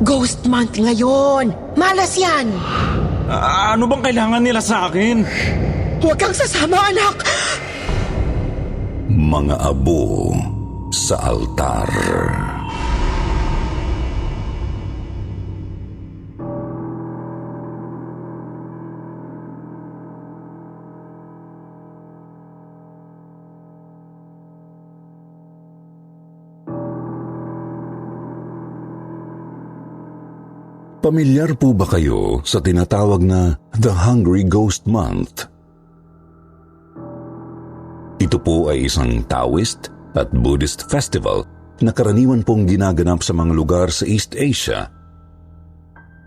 Ghost month ngayon. Malas yan. Ano bang kailangan nila sa akin? Huwag kang sasama, anak. Mga abo sa altar. Pamilyar po ba kayo sa tinatawag na The Hungry Ghost Month? Ito po ay isang Taoist at Buddhist festival na karaniwan pong ginaganap sa mga lugar sa East Asia.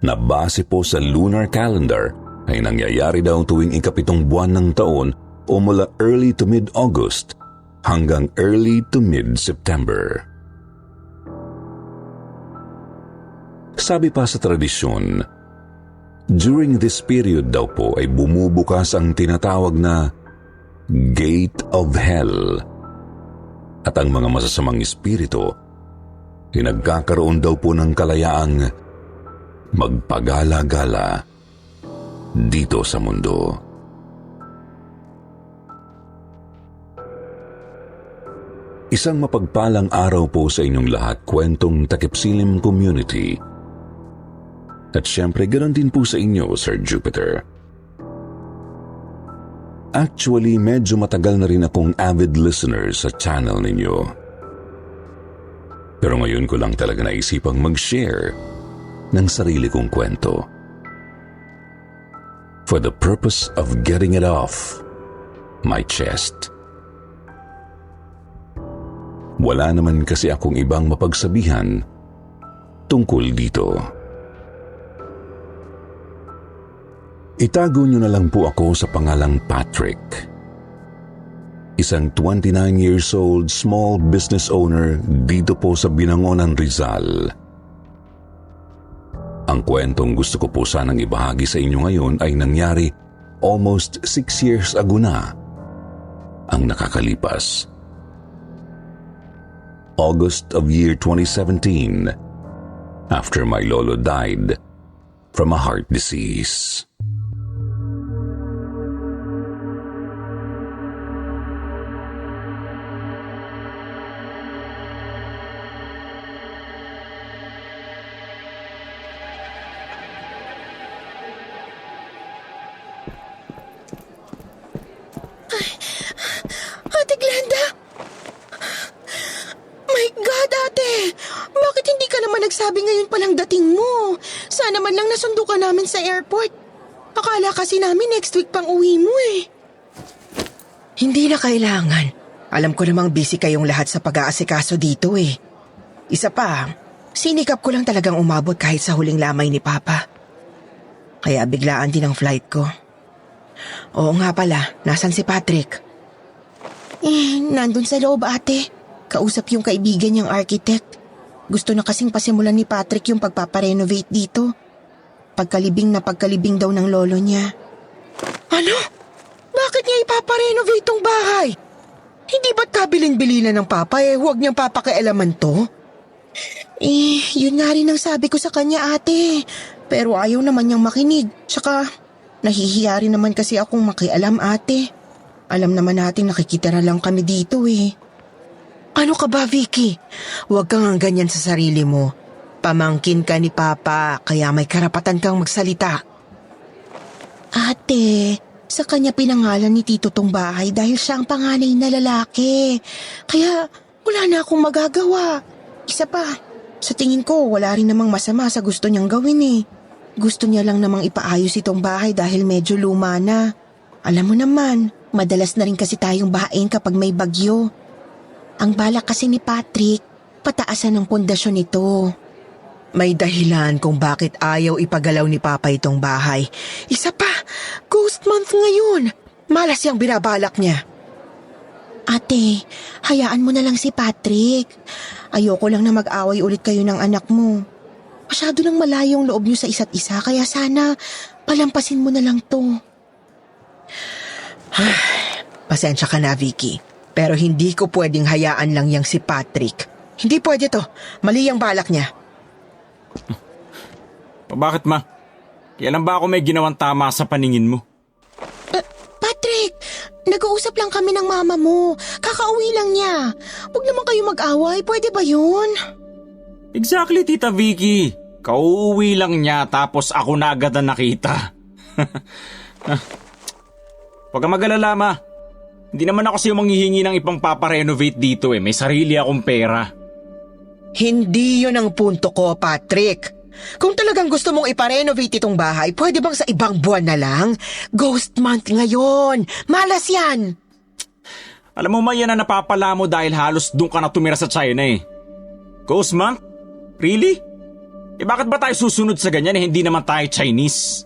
Na base po sa lunar calendar ay nangyayari daw tuwing ikapitong buwan ng taon o mula early to mid-August hanggang early to mid-September. Sabi pa sa tradisyon, during this period daw po ay bumubukas ang tinatawag na Gate of Hell at ang mga masasamang espiritu ay nagkakaroon daw po ng kalayaang magpagala-gala dito sa mundo. Isang mapagpalang araw po sa inyong lahat, kwentong Takip Silim Community. At syempre, ganoon din po sa inyo, Sir Jupiter. Actually, medyo matagal na rin akong avid listener sa channel ninyo. Pero ngayon ko lang talaga naisipang mag-share ng sarili kong kwento. For the purpose of getting it off my chest. Wala naman kasi akong ibang mapagsabihan tungkol dito. Itago niyo na lang po ako sa pangalang Patrick. Isang 29 years old small business owner dito po sa Binangonan, Rizal. Ang kwentong gusto ko po sanang ibahagi sa inyo ngayon ay nangyari almost 6 years ago na ang nakakalipas. August of year 2017, after my lolo died from a heart disease. Ate Glenda! My God, ate! Bakit hindi ka naman nagsabi ngayon palang dating mo? Sana man lang nasundo ka namin sa airport. Akala kasi namin next week pang uwi mo eh. Hindi na kailangan. Alam ko namang busy kayong lahat sa pag-aasikaso dito eh. Isa pa, sinikap ko lang talagang umabot kahit sa huling lamay ni Papa. Kaya biglaan din ang flight ko. Oo nga pala, nasan si Patrick? Nandun sa loob, ate. Kausap yung kaibigan niyang architect. Gusto na kasing pasimulan ni Patrick yung pagpaparenovate dito. Pagkalibing daw ng lolo niya. Ano? Bakit niya ipaparenovate tong bahay? Hindi ba't kabilin-bilinan ng Papa huwag niyang papakialaman to? Yun nga rin ang sabi ko sa kanya, ate. Pero ayaw naman niyang makinig. Tsaka, nahihiya rin naman kasi akong makialam, ate. Alam naman natin nakikitira lang kami dito eh. Ano ka ba, Vicky? Huwag kang ang ganyan sa sarili mo. Pamangkin ka ni Papa, kaya may karapatan kang magsalita. Ate, sa kanya pinangalan ni Tito tong bahay dahil siya ang panganay na lalaki. Kaya wala na akong magagawa. Isa pa, sa tingin ko wala rin namang masama sa gusto niyang gawin eh. Gusto niya lang namang ipaayos itong bahay dahil medyo luma na. Alam mo naman, madalas na rin kasi tayong bahain kapag may bagyo. Ang balak kasi ni Patrick, pataasan ang pundasyon nito. May dahilan kung bakit ayaw ipagalaw ni Papa itong bahay. Isa pa, ghost month ngayon. Malas yung binabalak niya. Ate, hayaan mo na lang si Patrick. Ayoko lang na mag-away ulit kayo ng anak mo. Masyado nang malayo ang loob niyo sa isa't isa, kaya sana palampasin mo na lang to. Pasensya ka na, Vicky. Pero hindi ko pwedeng hayaan lang yang si Patrick. Hindi pwede to. Mali ang balak niya. O bakit ma? Kailan ba ako may ginawang tama sa paningin mo? Patrick, nag-uusap lang kami ng mama mo. Kakauwi lang niya. Huwag naman kayo mag-away, pwede ba yun? Exactly, Tita Vicky. Kauuwi lang niya tapos ako na agad na nakita. Huwag kang mag-alala, ma. Hindi naman ako sa'yo manghihingi ng ipang paparenovate dito eh. May sarili akong pera. Hindi yun ang punto ko, Patrick. Kung talagang gusto mong iparenovate itong bahay, pwede bang sa ibang buwan na lang? Ghost month ngayon. Malas yan. Alam mo, ma, yan na napapala mo dahil halos doon ka na tumira sa China eh. Ghost month? Really? Eh bakit ba tayo susunod sa ganyan eh hindi naman tayo Chinese?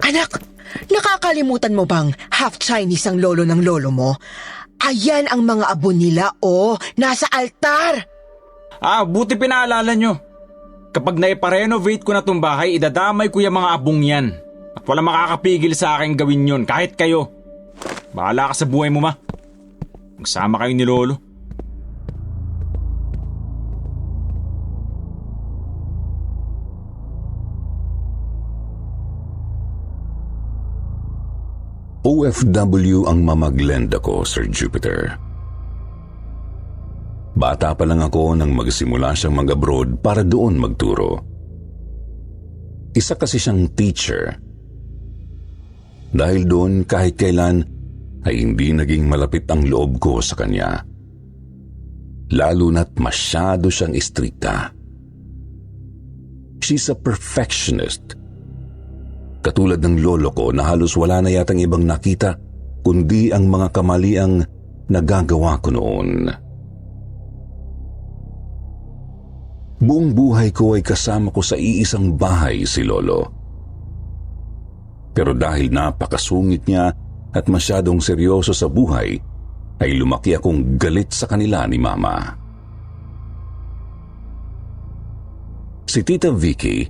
Anak, nakakalimutan mo bang half Chinese ang lolo ng lolo mo? Ayan ang mga abo nila, nasa altar. Buti pinaalala nyo. Kapag naiparenovate ko na tong bahay, idadamay ko yung mga abong yan. At wala makakapigil sa akin gawin yun, kahit kayo. Bahala ka sa buhay mo, ma. Magsama kayo ni lolo. OFW ang Mama Glenda ko, Sir Jupiter. Bata pa lang ako nang magsimula siyang mag-abroad para doon magturo. Isa kasi siyang teacher. Dahil doon kahit kailan ay hindi naging malapit ang loob ko sa kanya. Lalo na't masyado siyang istrikta. She's a perfectionist. Katulad ng lolo ko na halos wala na yatang ibang nakita kundi ang mga kamaliang nagagawa ko noon. Buong buhay ko ay kasama ko sa iisang bahay si lolo. Pero dahil napakasungit niya at masyadong seryoso sa buhay, ay lumaki akong galit sa kanila ni mama. Si Tita Vicky,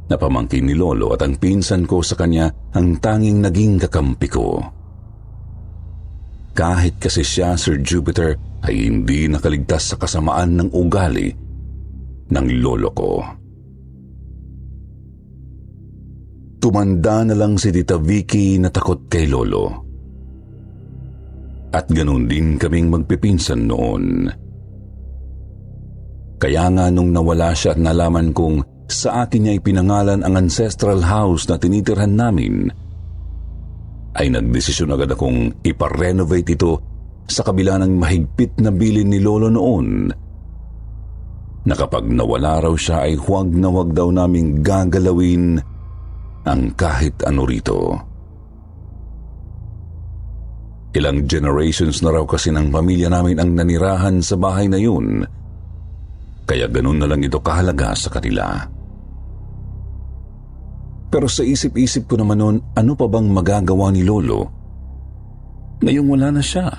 na pamangkin ni lolo at ang pinsan ko sa kanya ang tanging naging kakampi ko. Kahit kasi siya, Sir Jupiter, ay hindi nakaligtas sa kasamaan ng ugali ng lolo ko. Tumanda na lang si Tita Vicky na takot kay lolo. At ganun din kaming magpipinsan noon. Kaya nga nung nawala siya at nalaman kong sa akin niya ipinangalan ang ancestral house na tinitirhan namin, ay nagdesisyon agad akong iparenovate ito sa kabila ng mahigpit na bilin ni lolo noon, na kapag nawala raw siya ay huwag na huwag daw naming gagalawin ang kahit ano rito. Ilang generations na raw kasi ng pamilya namin ang nanirahan sa bahay na yun, kaya ganun na lang ito kahalaga sa kanila. Pero sa isip-isip ko naman noon, ano pa bang magagawa ni lolo ngayong wala na siya?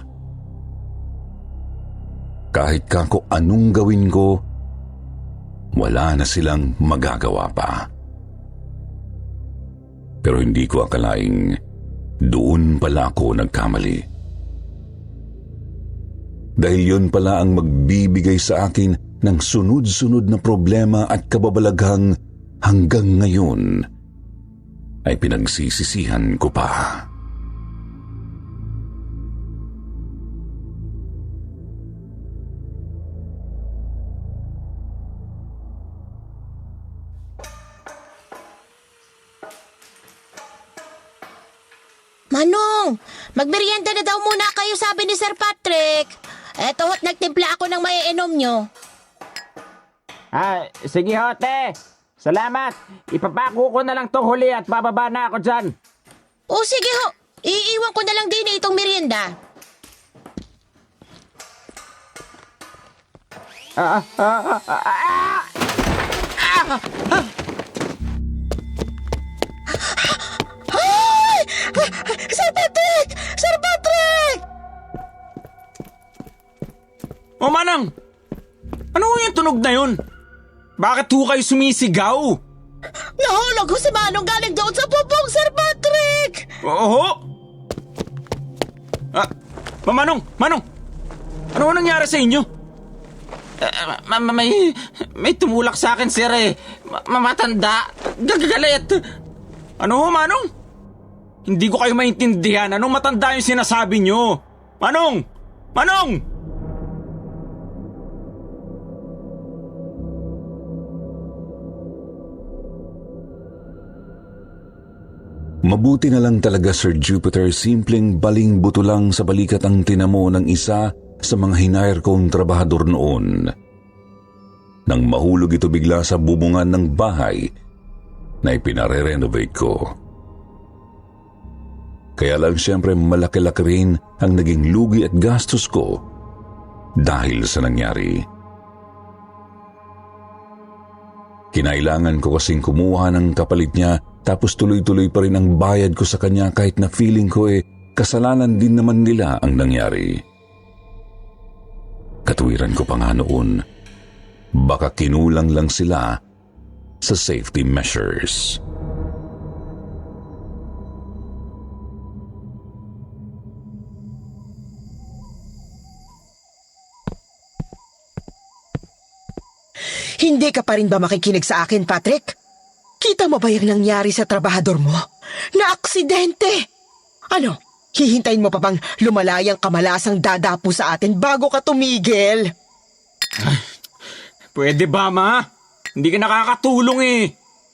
Kahit kako anong gawin ko, wala na silang magagawa pa. Pero hindi ko akalaing doon pala ako nagkamali. Dahil yun pala ang magbibigay sa akin ng sunod-sunod na problema at kababalaghang hanggang ngayon ay pinagsisisihan ko pa. Manong, magmerienda na daw muna kayo, sabi ni Sir Patrick. Eto, nagtimpla ako ng maiinom nyo. Sige hote. Salamat. Ipapako ko na lang tong huli at bababa na ako dyan. O sige ho, iiwan ko na lang din itong merienda. Sir Patrick! Sir Patrick! O manang, ano yung tunog na yun? Bakit ho kayo sumisigaw? Nahulog ko si Manong galing doon sa bubong, Sir Patrick! Oho? Manong! Ano nangyari sa inyo? May tumulak sa akin, sir eh. Matanda. Gagalit. Ano, Manong? Hindi ko kayo maintindihan. Anong matanda yung sinasabi nyo? Manong! Manong! Mabuti na lang talaga, Sir Jupiter, simpleng baling buto lang sa balikat ang tinamo ng isa sa mga hinire kong trabahador noon. Nang mahulog ito bigla sa bubungan ng bahay na ipinare-renovate ko. Kaya lang siyempre malaki-laki rin ang naging lugi at gastos ko dahil sa nangyari. Kinailangan ko kasing kumuha ng kapalit niya tapos tuloy-tuloy pa rin ang bayad ko sa kanya kahit na feeling ko kasalanan din naman nila ang nangyari. Katuwiran ko pa nga noon, baka kinulang lang sila sa safety measures. Hindi ka pa rin ba makikinig sa akin, Patrick? Kita mo ba yung nangyari sa trabahador mo? Na aksidente! Ano, hihintayin mo pa bang lumalayang kamalasang dadapo sa atin bago ka tumigil? Pwede ba, ma? Hindi ka nakakatulong eh.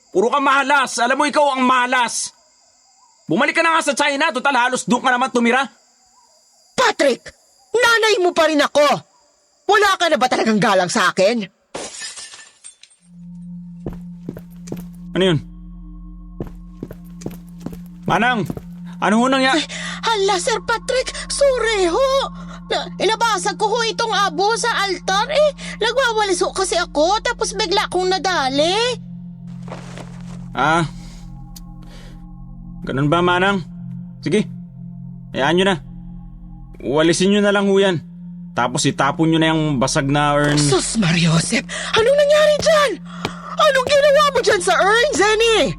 Puro ka malas. Alam mo, ikaw ang malas. Bumalik ka na nga sa China. Total, halos doon ka naman tumira. Patrick! Nanay mo pa rin ako! Wala ka na ba talagang galang sa akin? Ano yun? Manang! Ano ho nangyari? Hala, Sir Patrick, sorry ho. Inabasag ko ho itong abo sa altar nagwawalis ho kasi ako tapos bigla akong nadali. Ganun ba, Manang? Sige, hayaan nyo na. Walisin nyo na lang ho yan. Tapos itapon nyo na yung basag na urn. Sus, Mariosep! Anong nangyari dyan? Anong ginawa mo dyan sa urn, Zenny?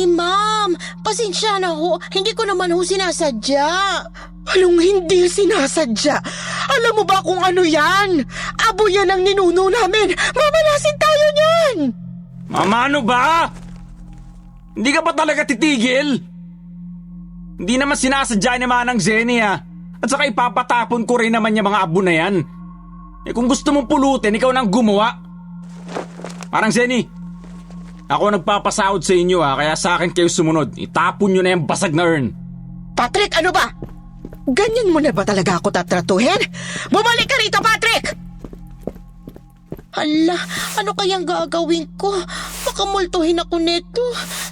Ma'am, pasensya na ho. Hindi ko naman ho sinasadya. Anong hindi sinasadya? Alam mo ba kung ano yan? Abo yan ang ninuno namin. Mamalasin tayo niyan! Mama, ano ba? Hindi ka ba talaga titigil? Hindi naman sinasadya ni Manang Zenny At saka ipapatapon ko rin naman yung mga abo na yan. Kung gusto mong pulutin, ikaw nang gumawa. Parang Zenny, ako nagpapasahod sa inyo kaya sa akin kayo sumunod. Itapon nyo na yung basag na urn. Patrick, ano ba? Ganyan mo na ba talaga ako tatratuhin? Bumalik ka rito, Patrick! Hala, ano kayang gagawin ko? Baka multuhin ako nito.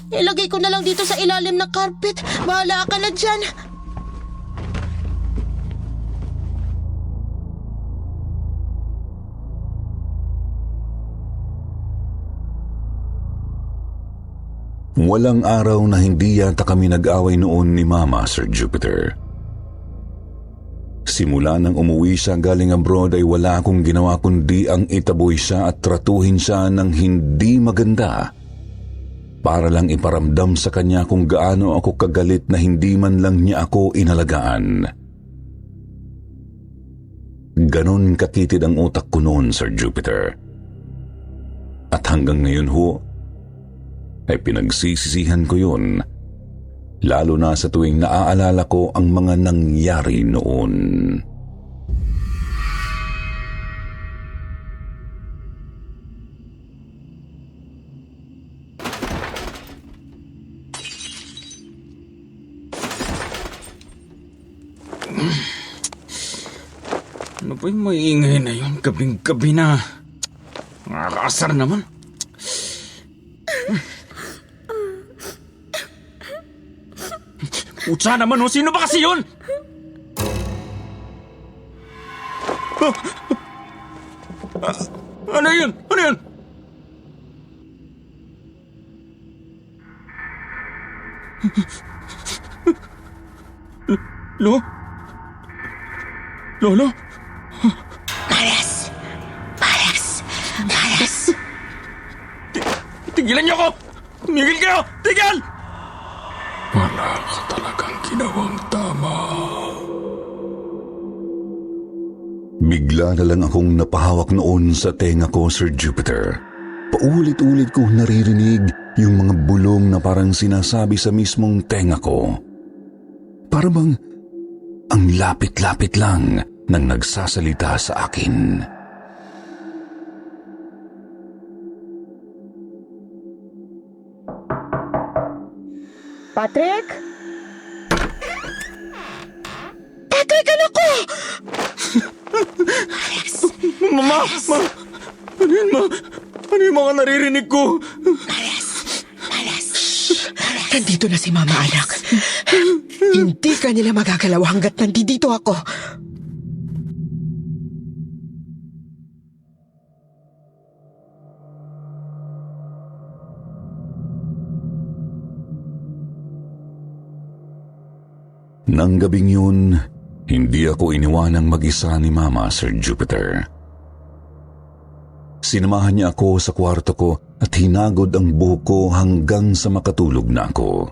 Ilagay ko na lang dito sa ilalim ng carpet. Bahala ka na dyan. Walang araw na hindi yata kami nag-away noon ni Mama, Sir Jupiter. Simula nang umuwi siya galing abroad ay wala akong ginawa kundi ang itaboy siya at tratuhin siya ng hindi maganda para lang iparamdam sa kanya kung gaano ako kagalit na hindi man lang niya ako inalagaan. Ganon katitid ang utak ko noon, Sir Jupiter. At hanggang ngayon ay pinagsisisihan ko yun, lalo na sa tuwing naaalala ko ang mga nangyari noon. Ano ba yung maingay na yun? Gabing-gabi na. Nakakaasar naman. Utsa naman sino ba kasi yun? Ano yun? Ano yun? Lolo? Malas! Tigilan niyo ako! Tumigil kayo! Tigil! Wala ka talagang ginawang tama. Bigla na lang akong napahawak noon sa tenga ko, Sir Jupiter. Paulit-ulit ko naririnig yung mga bulong na parang sinasabi sa mismong tenga ko. Para bang ang lapit-lapit lang nang nagsasalita sa akin. Patrick? Patrick, anak ko! Mama! Ano yung mga naririnig ko? Nandito na si Mama, anak. Hindi ka nila magagalaw hanggat nandito ako. Nang gabing yun, hindi ako iniwanang mag-isa ni Mama, Sir Jupiter. Sinamahan niya ako sa kwarto ko at hinagod ang buhok ko hanggang sa makatulog na ako.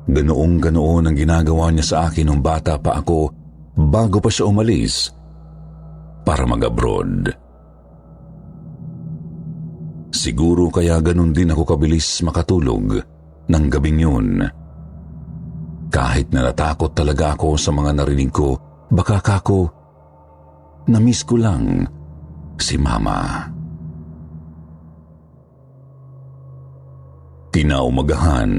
Ganoong-ganoon ang ginagawa niya sa akin nung bata pa ako bago pa siya umalis para mag-abroad. Siguro kaya ganun din ako kabilis makatulog ng gabing yun. Kahit na natakot talaga ako sa mga narinig ko, baka kako, na-miss ko lang si Mama. Kinaumagahan.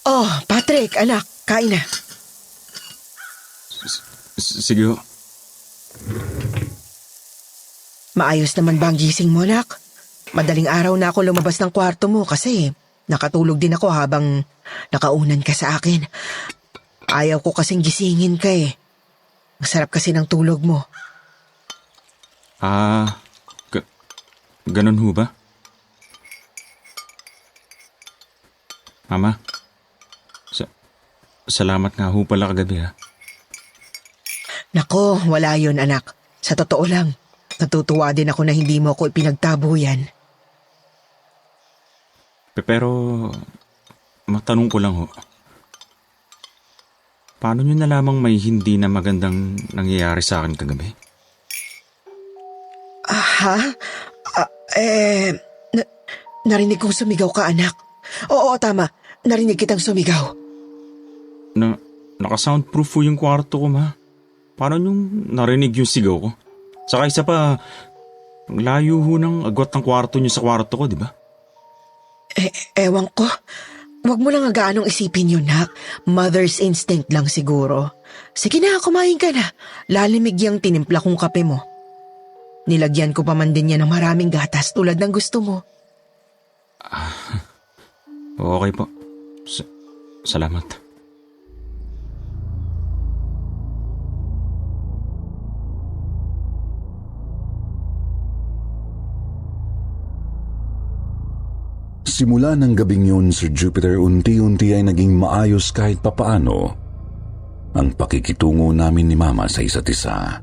Oh, Patrick, anak, kain na. Sige ho. Maayos naman ba ang gising mo, anak? Madaling araw na ako lumabas ng kwarto mo kasi nakatulog din ako habang nakaunan ka sa akin. Ayaw ko kasing gisingin ka eh. Ang sarap kasi ng tulog mo. Ganun ho ba? Mama, salamat nga ho pala kagabi ha. Nako, wala yun, anak. Sa totoo lang, natutuwa din ako na hindi mo ako ipinagtabo yan. Pero, matanong ko lang ho. Paano nyo nalamang may hindi na magandang nangyayari sa akin kagabi? Narinig kong sumigaw ka, anak. Oo, tama. Narinig kitang sumigaw. Naka-soundproof po yung kwarto ko, ma. Paano nyong narinig yung sigaw ko? Saka isa pa, ang layo ho ng agwat ng kwarto nyo sa kwarto ko, di ba? Ewan ko. Huwag mo lang agaanong isipin yun, nak. Mother's instinct lang siguro. Sige na, kumain ka na. Lalimig yung tinimpla kong kape mo. Nilagyan ko pa man din yan ng maraming gatas tulad ng gusto mo. Okay po. Salamat. Simula ng gabing yun, Sir Jupiter, unti-unti ay naging maayos kahit papaano ang pakikitungo namin ni Mama sa isa't isa.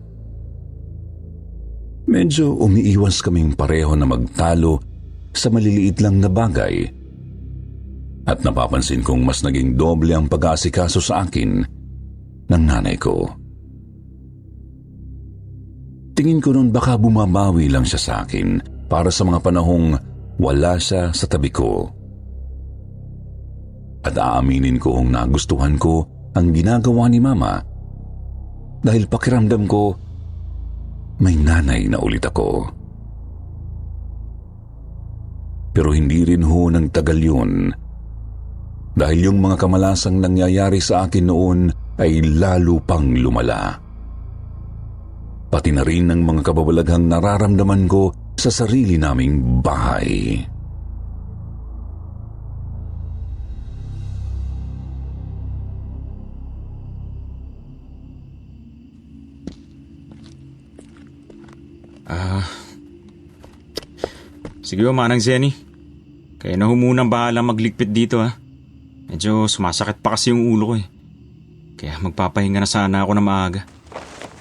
Medyo umiiwas kaming pareho na magtalo sa maliliit lang na bagay at napapansin kong mas naging doble ang pag-aasikaso sa akin ng nanay ko. Tingin ko nun baka bumabawi lang siya sa akin para sa mga panahong wala siya sa tabi ko. At aaminin ko kung nagustuhan ko ang ginagawa ni Mama dahil pakiramdam ko may nanay na ulit ako. Pero hindi rin ho nang tagal yun dahil yung mga kamalasang nangyayari sa akin noon ay lalo pang lumala. Pati na rin ang mga kababalaghang nararamdaman ko sa sarili naming bahay. Sige ba, Manang Zenny? Kaya na ho munang bahala magligpit dito ha. Medyo sumasakit pa kasi yung ulo ko eh. Kaya magpapahinga na sana ako na maaga.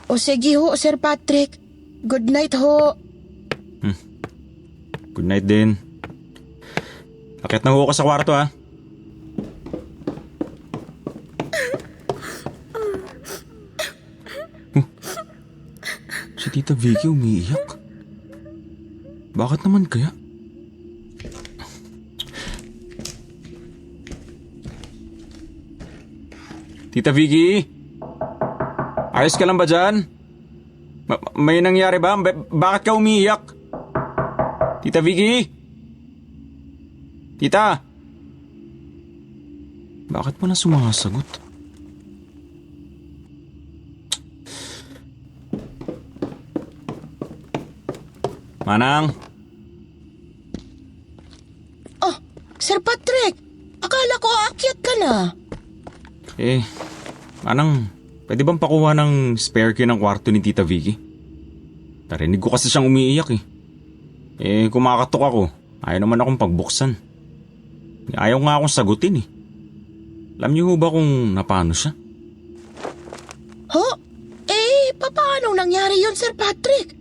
O sige ho, Sir Patrick. Good night ho. Good night din. Akit na ho ka sa kwarto ha. Si Tita Vicky umiiyak. Bakit naman kaya? Tita Vicky? Ayos ka lang ba dyan? May nangyari ba? Bakit ka umiiyak? Tita Vicky? Tita? Bakit mo na sumasagot? Manang? Oh, Sir Patrick, akala ko aakyat ka na. Manang, pwede bang pakuha ng spare key ng kwarto ni Tita Vicky? Narinig ko kasi siyang umiiyak kumakatok ako. Ayaw naman akong pagbuksan. Ayaw nga akong sagutin Alam niyo ba kung napano siya? Ho? Paano nangyari yun, Sir Patrick?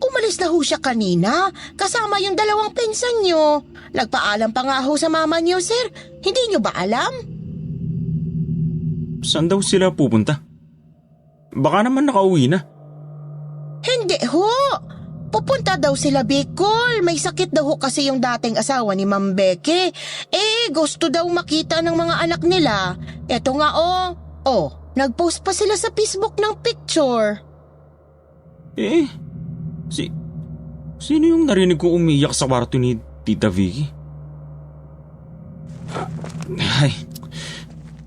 Umalis na ho siya kanina, kasama yung dalawang pinsan niyo. Nagpaalam pa nga ho sa mama niyo, sir. Hindi niyo ba alam? Saan daw sila pupunta? Baka naman nakauwi na. Hindi ho. Pupunta daw sila Bicol. May sakit daw ho kasi yung dating asawa ni Ma'am Becky. Gusto daw makita ng mga anak nila. Eto nga nagpost pa sila sa Facebook ng picture. Sino yung narinig ko umiiyak sa kwarto ni Tita Vicky? Ay,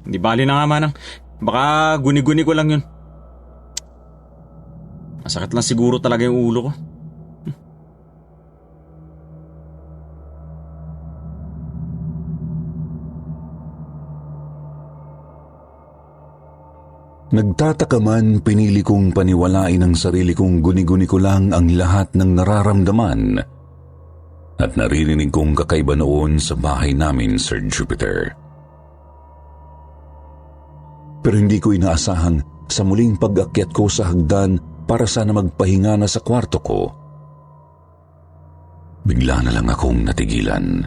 hindi bali na nga Manang. Baka guni-guni ko lang yun. Masakit lang siguro talaga yung ulo ko. Nagtataka man, pinili kong paniwalain ang sarili kong guni-guni ko lang ang lahat ng nararamdaman at naririnig kong kakaiba noon sa bahay namin, Sir Jupiter. Pero hindi ko inaasahang sa muling pag-akyat ko sa hagdan para sana magpahinga na sa kwarto ko. Bigla na lang akong natigilan.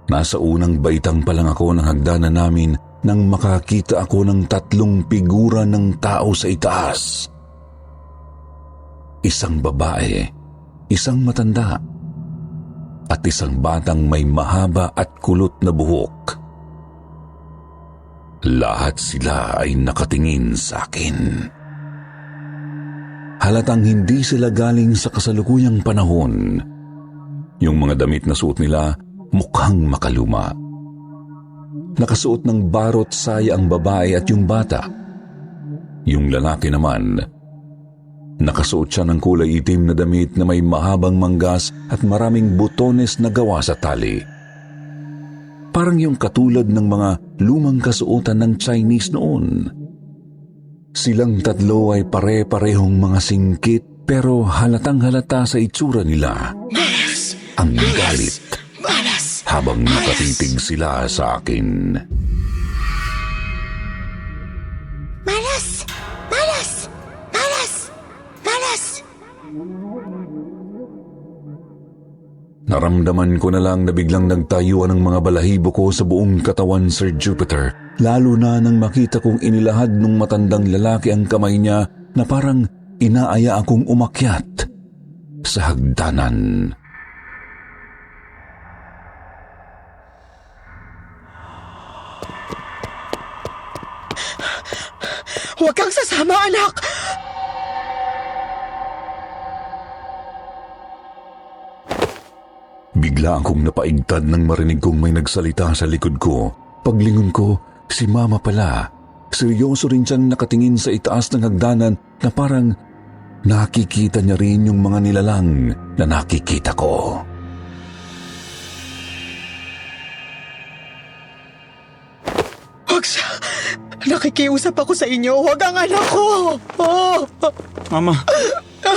Nasa unang baitang pa lang ako ng hagdanan namin nang makakita ako ng 3 figura ng tao sa itaas. Isang babae, isang matanda, at isang batang may mahaba at kulot na buhok. Lahat sila ay nakatingin sa akin. Halatang hindi sila galing sa kasalukuyang panahon. Yung mga damit na suot nila mukhang makaluma. Nakasuot ng barot saya ang babae at yung bata. Yung lalaki naman, nakasuot siya ng kulay itim na damit na may mahabang manggas at maraming butones na gawa sa tali. Parang yung katulad ng mga lumang kasuotan ng Chinese noon. Silang 3 ay pare-parehong mga singkit pero halatang halata sa itsura nila. Ang galit. Habang nakatitig sila sa akin. Malas! Malas! Malas! Malas! Naramdaman ko na lang na biglang nagtayuan ang mga balahibo ko sa buong katawan, Sir Jupiter. Lalo na nang makita kong inilahad ng matandang lalaki ang kamay niya na parang inaaya akong umakyat sa hagdanan. Huwag kang sasama, anak! Bigla akong napaigtad nang marinig kong may nagsalita sa likod ko. Paglingon ko, si Mama pala. Seryoso rin siyang nakatingin sa itaas ng hagdanan na parang nakikita niya rin yung mga nilalang na nakikita ko. Huwag siya! Nakikiusap ako sa inyo, huwag ang anak ko! Mama,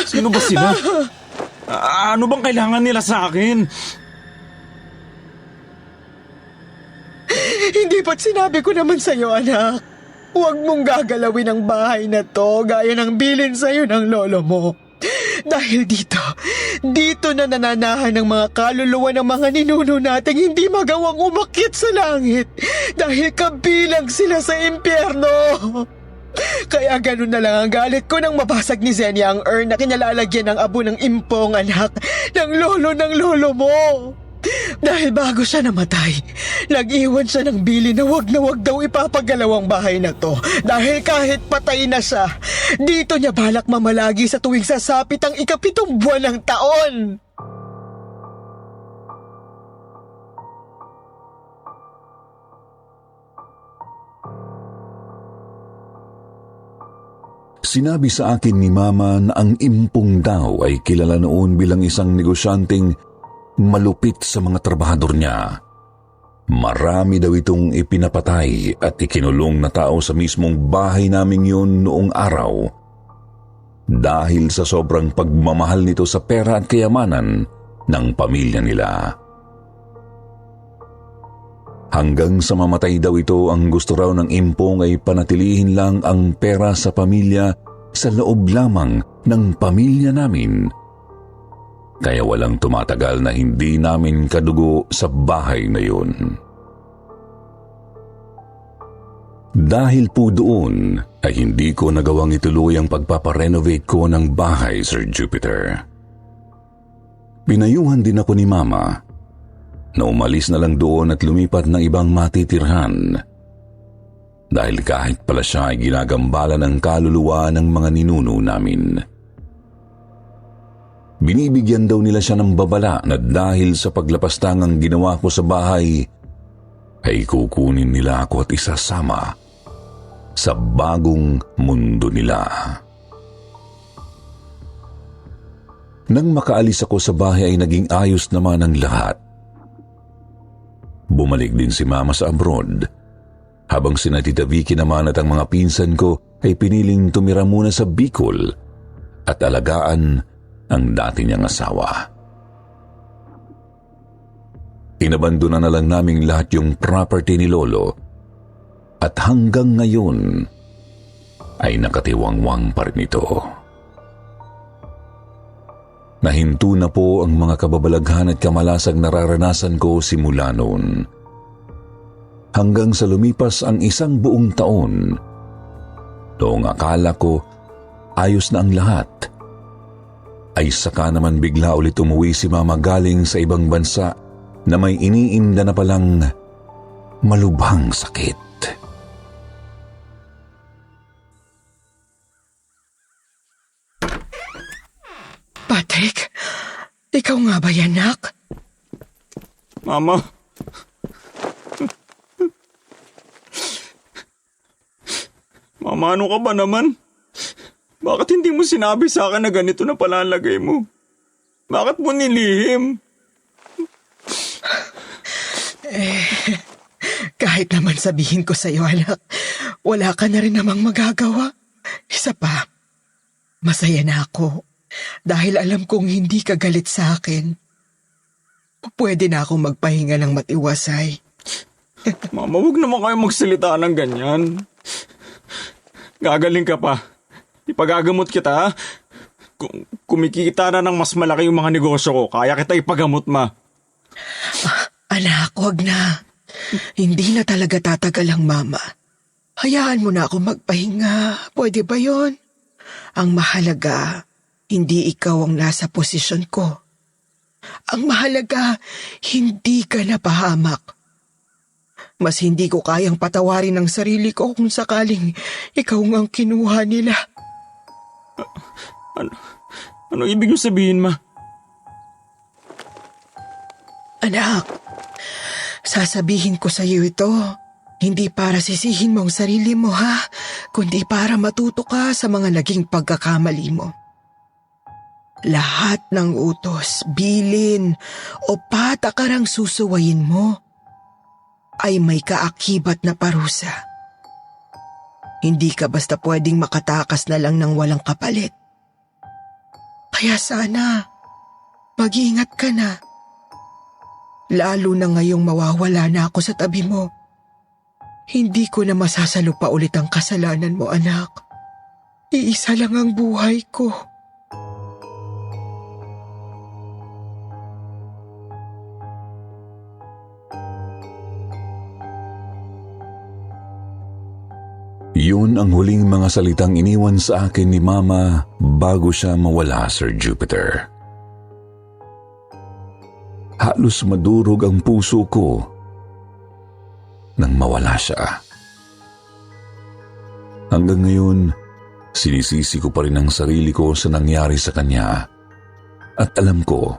sino ba sila? Ano bang kailangan nila sa akin? Hindi ba't sinabi ko naman sa'yo, anak? Huwag mong gagalawin ang bahay na to gaya ng bilin sa'yo ng lolo mo. Dahil dito na nananahan ng mga kaluluwa ng mga ninuno nating hindi magawang umakyat sa langit dahil kabilang sila sa impyerno. Kaya ganun na lang ang galit ko nang mabasag ni Zenia ang urn na kinalalagyan ng abo ng impong anak ng lolo mo. Dahil bago siya namatay, nag-iwan siya ng bili na wag daw ipapagalaw ang bahay na to. Dahil kahit patay na siya, dito niya balak mamalagi sa tuwing sasapit ang 7 buwan ng taon. Sinabi sa akin ni Mama na ang impong daw ay kilala noon bilang isang negosyanteng malupit sa mga trabahador niya. Marami daw itong ipinapatay at ikinulong na tao sa mismong bahay naming yun noong araw. Dahil sa sobrang pagmamahal nito sa pera at kayamanan ng pamilya nila. Hanggang sa mamatay daw ito, ang gusto raw ng impong ay panatilihin lang ang pera sa pamilya sa loob lamang ng pamilya namin. Kaya walang tumatagal na hindi namin kadugo sa bahay na yun. Dahil po doon ay hindi ko nagawang ituloy ang pagpaparenovate ko ng bahay, Sir Jupiter. Pinayuhan din ako ni Mama na umalis na lang doon at lumipat ng ibang matitirhan. Dahil kahit pala siya ay ginagambala ng kaluluwa ng mga ninuno namin. Binibigyan daw nila siya ng babala na dahil sa paglapastangang ginawa ko sa bahay, ay kukunin nila ako at isasama sa bagong mundo nila. Nang makaalis ako sa bahay ay naging ayos naman ang lahat. Bumalik din si Mama sa abroad, habang sina Tita Vicky naman at ang mga pinsan ko ay piniling tumira muna sa Bicol at alagaan ang dati niyang asawa. Inabandona na lang naming lahat yung property ni Lolo at hanggang ngayon ay nakatiwangwang pa rin ito. Nahinto na po ang mga kababalaghan at kamalasang nararanasan ko simula noon. Hanggang sa lumipas ang 1 buong taon, noong akala ko ayos na ang lahat, ay saka naman bigla ulit umuwi si Mama galing sa ibang bansa na may iniinda na palang malubhang sakit. Patrick, ikaw nga ba yan, Nak? Mama. Mama, ano ka ba naman? Bakit hindi mo sinabi sa akin na ganito na palalagay mo? Bakit mo nilihim? Kahit naman sabihin ko sa'yo, anak, wala ka na rin namang magagawa. Isa pa, masaya na ako dahil alam kong hindi ka galit sa akin. Pwede na akong magpahinga ng matiwasay. Mama, huwag naman kayo magsalita ng ganyan. Gagaling ka pa. Ipagagamot kita, ha? Kumikita na ng mas malaki yung mga negosyo ko, kaya kita ipagamot, ma. Anak, wag na. Hindi na talaga tatagal ang mama. Hayaan mo na ako magpahinga. Pwede ba yon? Ang mahalaga, hindi ikaw ang nasa posisyon ko. Ang mahalaga, hindi ka napahamak. Mas hindi ko kayang patawarin ang sarili ko kung sakaling ikaw ang kinuha nila. Ano ibig yung sabihin, ma? Anak, sasabihin ko sa iyo ito, hindi para sisihin mo ang sarili mo, ha? Kundi para matuto ka sa mga naging pagkakamali mo. Lahat ng utos, bilin o patakarang susuwayin mo ay may kaakibat na parusa. Hindi ka basta pwedeng makatakas na lang ng walang kapalit. Kaya sana, mag-iingat ka na. Lalo na ngayong mawawala na ako sa tabi mo. Hindi ko na masasalo pa ulit ang kasalanan mo, anak. Iisa lang ang buhay ko. Yun ang huling mga salitang iniwan sa akin ni Mama bago siya mawala, Sir Jupiter. Halos madurog ang puso ko nang mawala siya. Hanggang ngayon, sinisisi ko pa rin ang sarili ko sa nangyari sa kanya. At alam ko,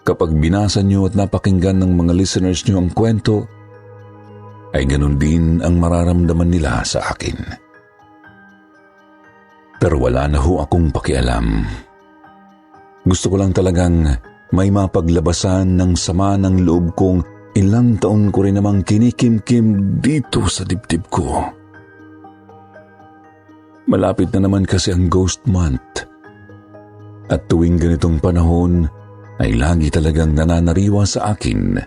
kapag binasa niyo at napakinggan ng mga listeners niyo ang kwento, ay ganun din ang mararamdaman nila sa akin. Pero wala na ho akong pakialam. Gusto ko lang talagang may mapaglabasan ng sama ng loob kong ilang taon ko rin namang kinikimkim dito sa dibdib ko. Malapit na naman kasi ang Ghost Month. At tuwing ganitong panahon ay lagi talagang nananariwa sa akin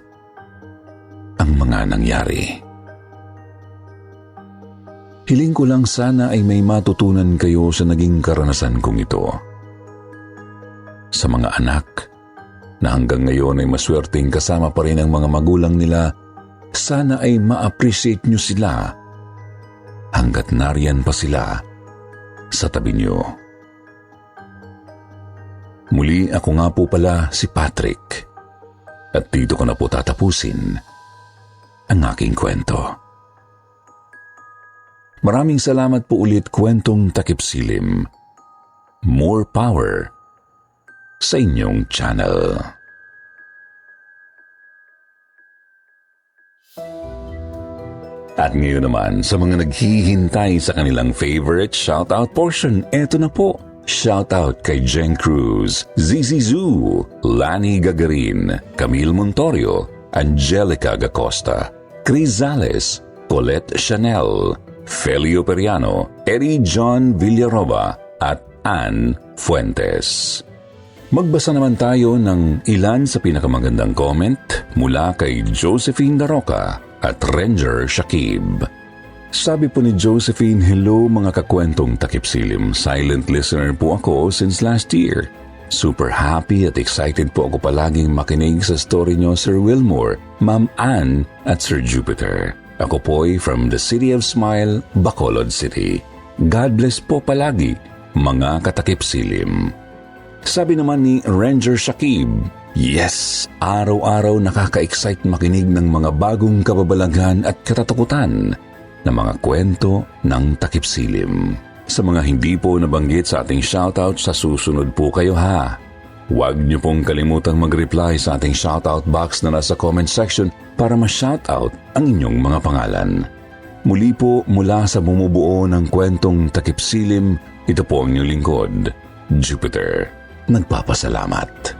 ang mga nangyari. Hiling ko lang sana ay may matutunan kayo sa naging karanasan kong ito. Sa mga anak na hanggang ngayon ay maswerteng kasama pa rin ang mga magulang nila, sana ay ma-appreciate nyo sila hanggat nariyan pa sila sa tabi nyo. Muli ako nga po pala si Patrick at dito ko na po tatapusin ang aking kwento. Maraming salamat po ulit, Kwentong Takip Silim. More power sa inyong channel. At ngayon naman, sa mga naghihintay sa kanilang favorite shoutout portion, eto na po. Shoutout kay Jen Cruz, Zizi Zoo, Lani Gagarin, Camille Montorio, Angelica Gacosta, Chris Zales, Colette Chanel, Felio Periano, Eddie John Villarova at Ann Fuentes. Magbasa naman tayo ng ilan sa pinakamagandang comment mula kay Josephine Daroca at Ranger Shakib. Sabi po ni Josephine, hello mga kakwentong takip silim. Silent listener po ako since last year. Super happy at excited po ako palaging makinig sa story nyo, Sir Wilmore, Ma'am Ann at Sir Jupiter. Ako po'y from the City of Smile, Bacolod City. God bless po palagi, mga katakip silim. Sabi naman ni Ranger Shakib, yes, araw-araw nakaka-excite makinig ng mga bagong kababalaghan at katatakutan na mga kwento ng takip silim. Sa mga hindi po nabanggit sa ating shoutout, sa susunod po kayo ha. Huwag niyo pong kalimutang mag-reply sa ating shoutout box na nasa comment section para ma-shoutout ang inyong mga pangalan. Muli po mula sa bumubuo ng kwentong takip silim, ito po ang inyong lingkod, Jupiter. Nagpapasalamat.